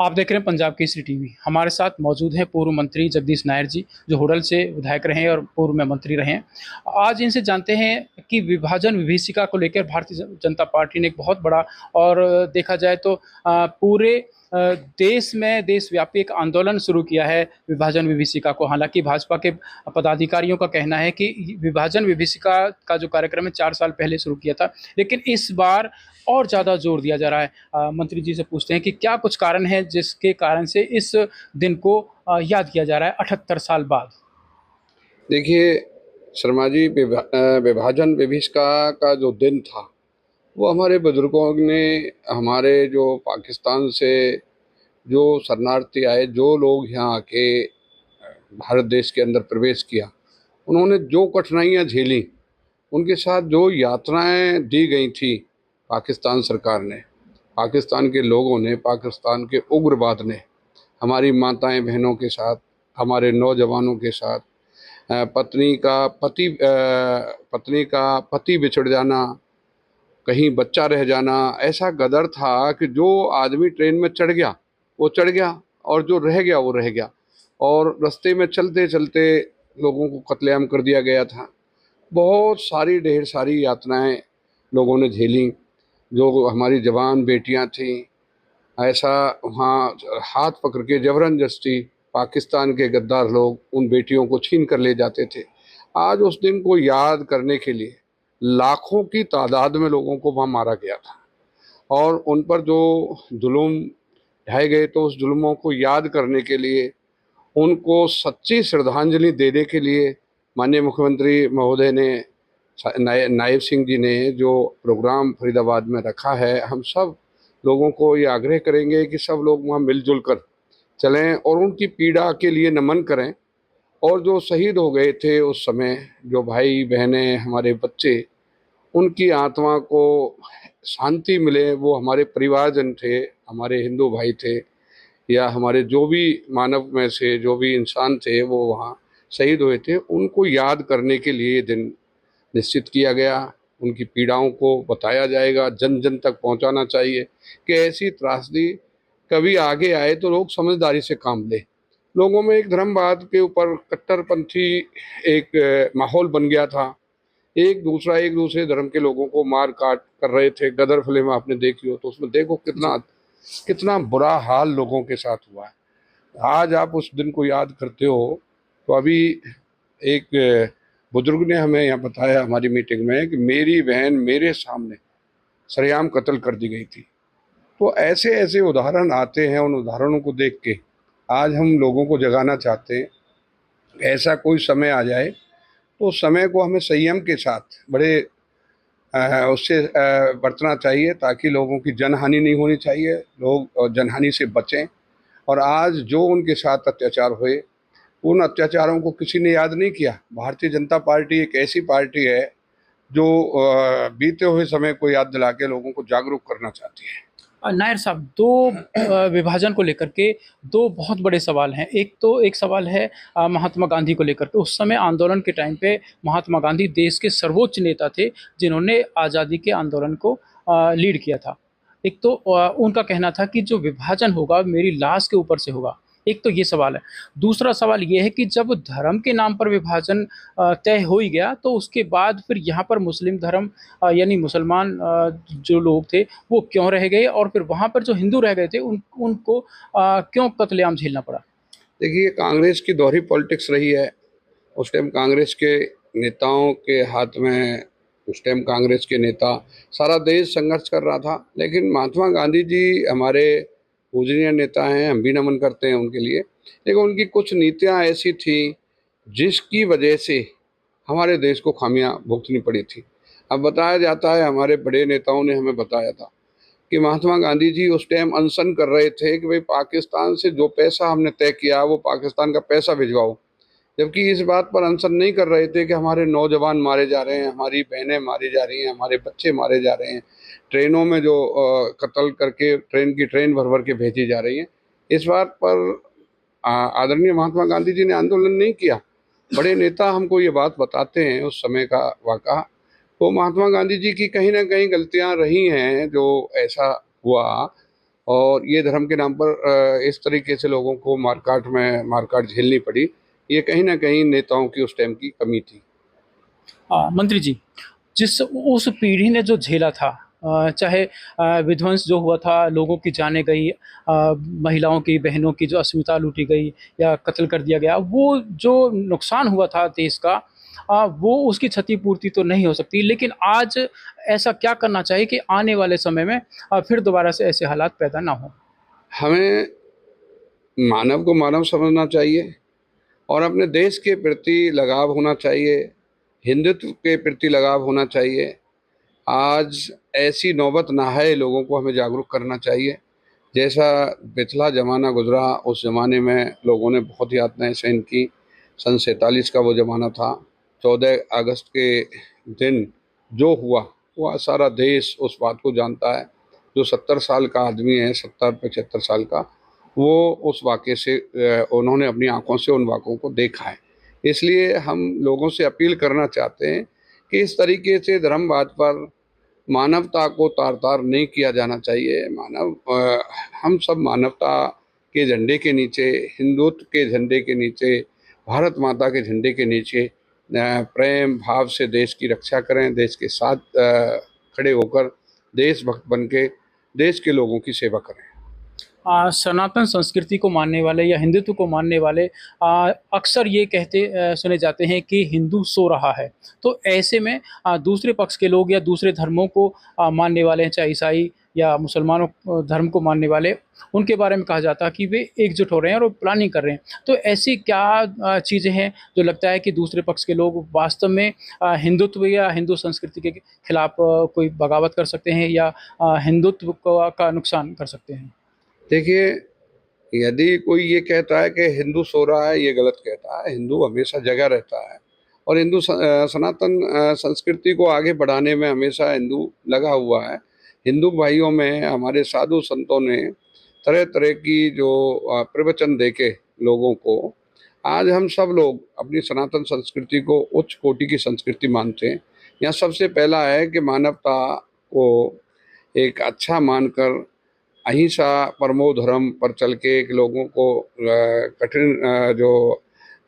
आप देख रहे हैं पंजाब केसरी टीवी। हमारे साथ मौजूद हैं पूर्व मंत्री जगदीश नायर जी, जो होडल से विधायक रहे हैं और पूर्व में मंत्री रहे हैं। आज इनसे जानते हैं कि विभाजन विभीषिका को लेकर भारतीय जनता पार्टी ने एक बहुत बड़ा और देखा जाए तो पूरे देश में देशव्यापी एक आंदोलन शुरू किया है विभाजन विभीषिका को। हालांकि भाजपा के पदाधिकारियों का कहना है कि विभाजन विभीषिका का जो कार्यक्रम है 4 साल पहले शुरू किया था, लेकिन इस बार और ज़्यादा जोर दिया जा रहा है। मंत्री जी से पूछते हैं कि क्या कुछ कारण है जिसके कारण से इस दिन को याद किया जा रहा है 78 साल बाद। देखिए शर्मा जी, विभाजन विभीषिका का जो दिन था वो हमारे बुजुर्गों ने, हमारे जो पाकिस्तान से जो शरणार्थी आए, जो लोग यहाँ आके भारत देश के अंदर प्रवेश किया, उन्होंने जो कठिनाइयाँ झेली, उनके साथ जो यातनाएं दी गई थी पाकिस्तान सरकार ने, पाकिस्तान के लोगों ने, पाकिस्तान के उग्रवाद ने हमारी माताएं बहनों के साथ, हमारे नौजवानों के साथ पत्नी का पति बिछड़ जाना, कहीं बच्चा रह जाना, ऐसा गदर था कि जो आदमी ट्रेन में चढ़ गया वो चढ़ गया और जो रह गया वो रह गया। और रास्ते में चलते चलते लोगों को कत्लेआम कर दिया गया था। बहुत सारी ढेर सारी यातनाएं लोगों ने झेली। जो हमारी जवान बेटियां थीं, ऐसा वहाँ हाथ पकड़ के जबरन पाकिस्तान के गद्दार लोग उन बेटियों को छीन कर ले जाते थे। आज उस दिन को याद करने के लिए लाखों की तादाद में लोगों को वहाँ मारा गया था और उन पर जो जुल्म ढाए गए, तो उस जुल्मों को याद करने के लिए, उनको सच्ची श्रद्धांजलि देने के लिए माननीय मुख्यमंत्री महोदय ने, नायब सिंह जी ने जो प्रोग्राम फरीदाबाद में रखा है, हम सब लोगों को ये आग्रह करेंगे कि सब लोग वहाँ मिलजुल कर चलें और उनकी पीड़ा के लिए नमन करें। और जो शहीद हो गए थे उस समय, जो भाई बहनें, हमारे बच्चे, उनकी आत्मा को शांति मिले। वो हमारे परिवारजन थे, हमारे हिंदू भाई थे, या हमारे जो भी मानव में से जो भी इंसान थे वो वहाँ शहीद हुए थे, उनको याद करने के लिए ये दिन निश्चित किया गया। उनकी पीड़ाओं को बताया जाएगा, जन जन तक पहुँचाना चाहिए कि ऐसी त्रासदी कभी आगे आए तो लोग समझदारी से काम लें। लोगों में एक धर्मवाद के ऊपर कट्टरपंथी एक माहौल बन गया था। एक दूसरे धर्म के लोगों को मार काट कर रहे थे। गदर फिल्म आपने देखी हो तो उसमें देखो कितना कितना बुरा हाल लोगों के साथ हुआ है। आज आप उस दिन को याद करते हो तो अभी एक बुजुर्ग ने हमें यहाँ बताया हमारी मीटिंग में कि मेरी बहन मेरे सामने सरेआम कत्ल कर दी गई थी। तो ऐसे ऐसे उदाहरण आते हैं। उन उदाहरणों को देख के आज हम लोगों को जगाना चाहते हैं। ऐसा कोई समय आ जाए तो समय को हमें संयम के साथ बड़े उससे बरतना चाहिए, ताकि लोगों की जनहानि नहीं होनी चाहिए, लोग जनहानि से बचें। और आज जो उनके साथ अत्याचार हुए, उन अत्याचारों को किसी ने याद नहीं किया। भारतीय जनता पार्टी एक ऐसी पार्टी है जो बीते हुए समय को याद दिला के लोगों को जागरूक करना चाहती है। नायर साहब, दो विभाजन को लेकर के दो बहुत बड़े सवाल हैं। एक सवाल है महात्मा गांधी को लेकर के। उस समय आंदोलन के टाइम पे महात्मा गांधी देश के सर्वोच्च नेता थे जिन्होंने आज़ादी के आंदोलन को लीड किया था। एक तो उनका कहना था कि जो विभाजन होगा मेरी लाश के ऊपर से होगा। एक तो ये सवाल है। दूसरा सवाल ये है कि जब धर्म के नाम पर विभाजन तय हो ही गया, तो उसके बाद फिर यहाँ पर मुस्लिम धर्म यानी मुसलमान जो लोग थे वो क्यों रह गए, और फिर वहाँ पर जो हिंदू रह गए थे उनको क्यों कत्लेआम झेलना पड़ा। देखिए, कांग्रेस की दोहरी पॉलिटिक्स रही है। उस टाइम कांग्रेस के नेताओं के हाथ में, उस टाइम कांग्रेस के नेता, सारा देश संघर्ष कर रहा था। लेकिन महात्मा गांधी जी हमारे पूजनीय नेता हैं, हम भी नमन करते हैं उनके लिए। लेकिन उनकी कुछ नीतियां ऐसी थी जिसकी वजह से हमारे देश को खामियां भुगतनी पड़ी थी। अब बताया जाता है, हमारे बड़े नेताओं ने हमें बताया था कि महात्मा गांधी जी उस टाइम अनशन कर रहे थे कि भाई पाकिस्तान से जो पैसा हमने तय किया वो पाकिस्तान का पैसा भिजवाओ। जबकि इस बात पर अनशन नहीं कर रहे थे कि हमारे नौजवान मारे जा रहे हैं, हमारी बहनें मारी जा रही हैं, हमारे बच्चे मारे जा रहे हैं, ट्रेनों में जो कत्ल करके ट्रेन भर भर के भेजी जा रही हैं। इस बात पर आदरणीय महात्मा गांधी जी ने आंदोलन नहीं किया। बड़े नेता हमको ये बात बताते हैं उस समय का वाक़ा। तो महात्मा गांधी जी की कहीं ना कहीं गलतियां रही हैं जो ऐसा हुआ। और ये धर्म के नाम पर इस तरीके से लोगों को मारकाट झेलनी पड़ी, ये कहीं ना कहीं नेताओं की उस टाइम की कमी थी। मंत्री जी, जिस उस पीढ़ी ने जो झेला था, चाहे विध्वंस जो हुआ था, लोगों की जानें गई, महिलाओं की, बहनों की जो अस्मिता लूटी गई या कत्ल कर दिया गया, वो जो नुकसान हुआ था देश का, वो उसकी क्षतिपूर्ति तो नहीं हो सकती, लेकिन आज ऐसा क्या करना चाहिए कि आने वाले समय में फिर दोबारा से ऐसे हालात पैदा ना हो? हमें मानव को मानव समझना चाहिए और अपने देश के प्रति लगाव होना चाहिए, हिंदुत्व के प्रति लगाव होना चाहिए। आज ऐसी नौबत ना आए, लोगों को हमें जागरूक करना चाहिए। जैसा पिछला ज़माना गुजरा, उस ज़माने में लोगों ने बहुत यातनाएं सहन की। सन 47 का वो ज़माना था। 14 अगस्त के दिन जो हुआ, वो सारा देश उस बात को जानता है। जो 70 साल का आदमी है, 70-75 साल का, वो उस वाक़े से उन्होंने अपनी आंखों से उन वाक़ों को देखा है। इसलिए हम लोगों से अपील करना चाहते हैं कि इस तरीके से धर्मवाद पर मानवता को तार-तार नहीं किया जाना चाहिए। हम सब मानवता के झंडे के नीचे, हिंदुत्व के झंडे के नीचे, भारत माता के झंडे के नीचे प्रेम भाव से देश की रक्षा करें, देश के साथ खड़े होकर देशभक्त बन के देश के लोगों की सेवा करें। सनातन संस्कृति को मानने वाले या हिंदुत्व को मानने वाले अक्सर ये कहते सुने जाते हैं कि हिंदू सो रहा है। तो ऐसे में दूसरे पक्ष के लोग या दूसरे धर्मों को मानने वाले हैं, चाहे ईसाई या मुसलमानों धर्म को मानने वाले, उनके बारे में कहा जाता है कि वे एकजुट हो रहे हैं और प्लानिंग कर रहे हैं। तो ऐसी क्या चीज़ें हैं जो लगता है कि दूसरे पक्ष के लोग वास्तव में हिंदुत्व या हिंदू संस्कृति के खिलाफ कोई बगावत कर सकते हैं या हिंदुत्व का नुकसान कर सकते हैं? देखिए, यदि कोई ये कहता है कि हिंदू सो रहा है, ये गलत कहता है। हिंदू हमेशा जगा रहता है और सनातन संस्कृति को आगे बढ़ाने में हमेशा हिंदू लगा हुआ है। हिंदू भाइयों में हमारे साधु संतों ने तरह तरह की जो प्रवचन देके लोगों को, आज हम सब लोग अपनी सनातन संस्कृति को उच्च कोटि की संस्कृति मानते हैं। यहाँ सबसे पहला है कि मानवता को एक अच्छा मानकर अहिंसा परमो धर्म पर चल के एक लोगों को कठिन जो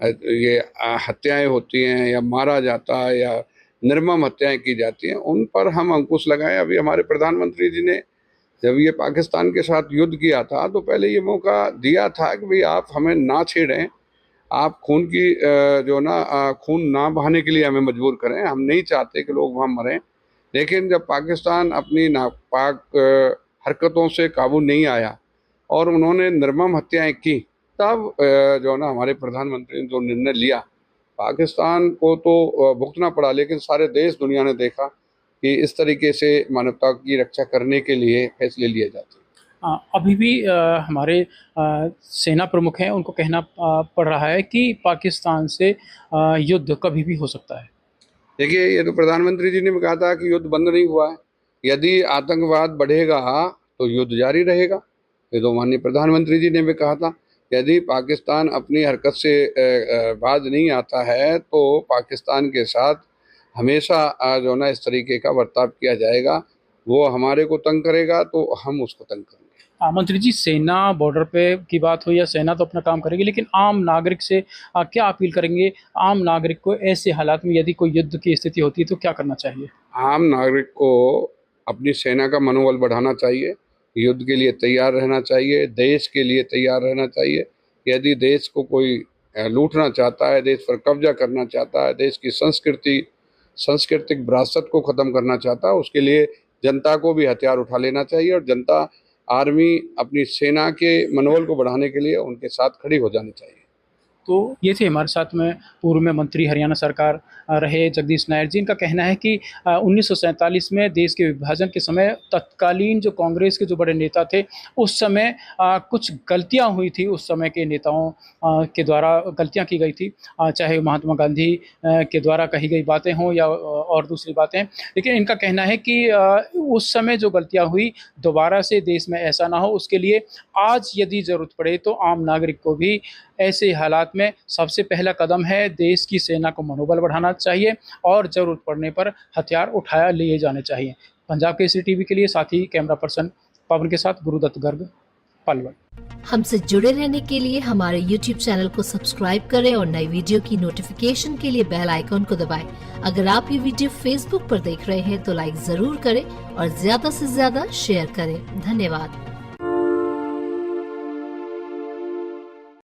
ये हत्याएं होती हैं या मारा जाता है या निर्मम हत्याएं की जाती हैं, उन पर हम अंकुश लगाएं। अभी हमारे प्रधानमंत्री जी ने जब ये पाकिस्तान के साथ युद्ध किया था, तो पहले ये मौका दिया था कि भाई आप हमें ना छेड़ें, आप खून ना बहाने के लिए हमें मजबूर करें, हम नहीं चाहते कि लोग वहाँ मरें। लेकिन जब पाकिस्तान अपनी नापाक हरकतों से काबू नहीं आया और उन्होंने निर्मम हत्याएं की, तब हमारे प्रधानमंत्री ने जो निर्णय लिया, पाकिस्तान को तो भुगतना पड़ा, लेकिन सारे देश दुनिया ने देखा कि इस तरीके से मानवता की रक्षा करने के लिए फैसले लिए जाते हैं। अभी भी हमारे सेना प्रमुख हैं, उनको कहना पड़ रहा है कि पाकिस्तान से युद्ध कभी भी हो सकता है। देखिए, ये तो प्रधानमंत्री जी ने भी कहा था कि युद्ध बंद नहीं हुआ है। यदि आतंकवाद बढ़ेगा तो युद्ध जारी रहेगा। ये तो माननीय प्रधानमंत्री जी ने भी कहा था। यदि पाकिस्तान अपनी हरकत से बाज नहीं आता है, तो पाकिस्तान के साथ हमेशा इस तरीके का बर्ताव किया जाएगा। वो हमारे को तंग करेगा तो हम उसको तंग करेंगे। मंत्री जी, सेना बॉर्डर पे की बात हुई, या सेना तो अपना काम करेगी, लेकिन आम नागरिक से क्या अपील करेंगे? आम नागरिक को ऐसे हालात में यदि कोई युद्ध की स्थिति होती है तो क्या करना चाहिए? आम नागरिक को अपनी सेना का मनोबल बढ़ाना चाहिए, युद्ध के लिए तैयार रहना चाहिए, देश के लिए तैयार रहना चाहिए। यदि देश को कोई लूटना चाहता है, देश पर कब्जा करना चाहता है, देश की सांस्कृतिक विरासत को ख़त्म करना चाहता है, उसके लिए जनता को भी हथियार उठा लेना चाहिए और जनता आर्मी अपनी सेना के मनोबल को बढ़ाने के लिए उनके साथ खड़ी हो जानी चाहिए। तो ये थे हमारे साथ में पूर्व में मंत्री हरियाणा सरकार रहे जगदीश नायर जी। इनका कहना है कि 1947 में देश के विभाजन के समय तत्कालीन जो कांग्रेस के जो बड़े नेता थे, उस समय कुछ गलतियां हुई थी, उस समय के नेताओं के द्वारा गलतियां की गई थी, चाहे महात्मा गांधी के द्वारा कही गई बातें हों या और दूसरी बातें। लेकिन इनका कहना है कि उस समय जो गलतियां हुई, दोबारा से देश में ऐसा ना हो, उसके लिए आज यदि ज़रूरत पड़े तो आम नागरिक को भी ऐसे हालात में सबसे पहला कदम है देश की सेना को मनोबल बढ़ाना चाहिए और ज़रूरत पड़ने पर हथियार उठाया लिए जाने चाहिए। पंजाब केसरी टीवी के लिए साथी कैमरा पर्सन पवन के साथ गुरुदत्त गर्ग, पलवल। हमसे जुड़े रहने के लिए हमारे YouTube चैनल को सब्सक्राइब करें और नई वीडियो की नोटिफिकेशन के लिए बेल आइकॉन को दबाएं। अगर आप ये वीडियो Facebook पर देख रहे हैं तो लाइक जरूर करें और ज्यादा से ज्यादा शेयर करें। धन्यवाद।